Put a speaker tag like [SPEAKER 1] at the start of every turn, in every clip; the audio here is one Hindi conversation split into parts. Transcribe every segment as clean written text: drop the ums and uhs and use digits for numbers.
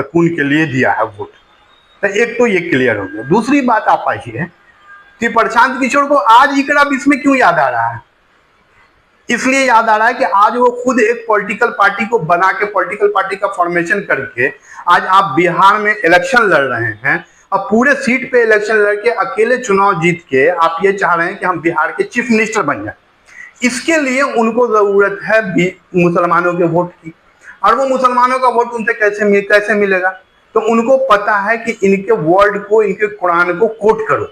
[SPEAKER 1] सुकून के लिए दिया है वोट। तो एक तो ये क्लियर हो गया। दूसरी बात आप आई है कि प्रशांत किशोर को आज इकरा बीच में क्यों याद आ रहा है? इसलिए याद आ रहा है कि आज वो खुद एक पॉलिटिकल पार्टी को बना के, पॉलिटिकल पार्टी का फॉर्मेशन करके आज आप बिहार में इलेक्शन लड़ रहे हैं और पूरे सीट पे इलेक्शन लड़के अकेले चुनाव जीत के आप ये चाह रहे हैं कि हम बिहार के चीफ मिनिस्टर बन जाए। इसके लिए उनको जरूरत है मुसलमानों के वोट की, और वो मुसलमानों का वोट उनसे कैसे मिलेगा? तो उनको पता है कि इनके वर्ड को, इनके कुरान को कोट करो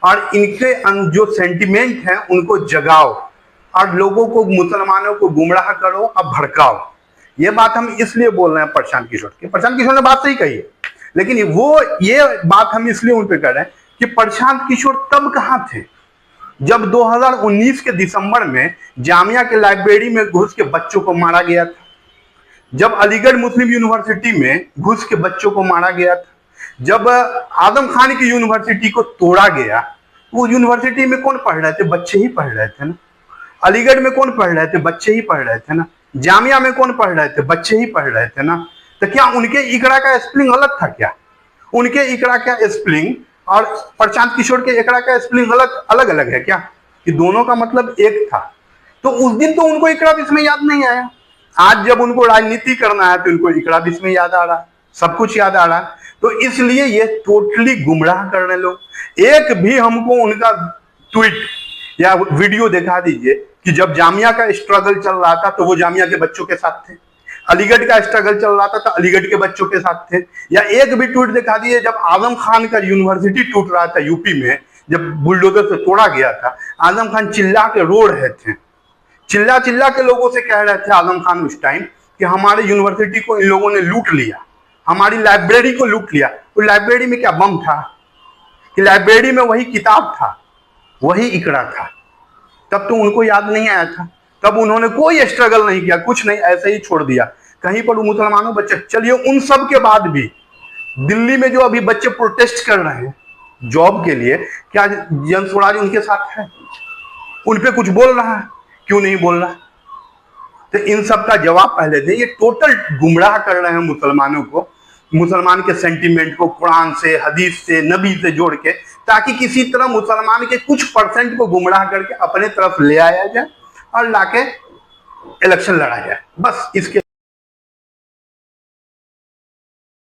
[SPEAKER 1] और इनके जो सेंटिमेंट हैं उनको जगाओ और लोगों को, मुसलमानों को गुमराह करो और भड़काओ। ये बात हम इसलिए बोल रहे हैं प्रशांत किशोर की। प्रशांत किशोर ने बात सही कही है, लेकिन ये बात हम इसलिए उन पे कर रहे हैं कि प्रशांत किशोर तब कहां थे जब 2019 के दिसंबर में जामिया के लाइब्रेरी में घुस के बच्चों को मारा गया था, जब अलीगढ़ मुस्लिम यूनिवर्सिटी में घुस के बच्चों को मारा गया था, जब आजम खान की यूनिवर्सिटी को तोड़ा गया। वो यूनिवर्सिटी में कौन पढ़ रहे थे? बच्चे ही पढ़ रहे थे ना। अलीगढ़ में कौन पढ़ रहे थे? बच्चे ही पढ़ रहे थे ना। जामिया में कौन पढ़ रहे थे? बच्चे ही पढ़ रहे थे ना। तो क्या उनके इकरा का स्पेलिंग गलत था क्या? उनके इकरा का स्पेलिंग और प्रशांत किशोर के इकरा का स्पेलिंग अलग अलग है क्या? कि दोनों का मतलब एक था। तो उस दिन तो उनको इकरा इसमें याद नहीं आया। आज जब उनको राजनीति करना है तो उनको इकरा इसमें याद आ रहा, सब कुछ याद आ रहा। तो इसलिए ये टोटली गुमराह कर रहे लोग। एक भी हमको उनका ट्वीट या वीडियो दिखा दीजिए कि जब जामिया का स्ट्रगल चल रहा था तो वो जामिया के बच्चों के साथ थे, अलीगढ़ का स्ट्रगल चल रहा था तो अलीगढ़ के बच्चों के साथ थे। या एक भी ट्वीट दिखा दीजिए जब आजम खान का यूनिवर्सिटी टूट रहा था यूपी में, जब बुलडोजर से तोड़ा गया था, आजम खान चिल्ला के रो रहे थे, चिल्ला चिल्ला के लोगों से कह रहे थे आजम खान उस टाइम कि हमारे यूनिवर्सिटी को इन लोगों ने लूट लिया, हमारी लाइब्रेरी को लूट लिया। तो लाइब्रेरी में क्या बम था? कि लाइब्रेरी में वही किताब था, वही इकरा था। तब तो उनको याद नहीं आया था, तब उन्होंने कोई स्ट्रगल नहीं किया, कुछ नहीं, ऐसे ही छोड़ दिया। कहीं पर मुसलमानों बच्चे, चलिए उन सब के बाद भी दिल्ली में जो अभी बच्चे प्रोटेस्ट कर रहे हैं जॉब के लिए, क्या जन स्वराज उनके साथ है? उन पे कुछ बोल रहा है? क्यों नहीं बोल रहा? तो इन सब का जवाब पहले दे। ये टोटल गुमराह कर रहे हैं मुसलमानों को, मुसलमान के सेंटिमेंट को कुरान से, हदीस से, नबी से जोड़ के, ताकि किसी तरह मुसलमान के कुछ परसेंट को गुमराह करके अपने तरफ ले आया जाए और लाके इलेक्शन लड़ा जाए। बस इसके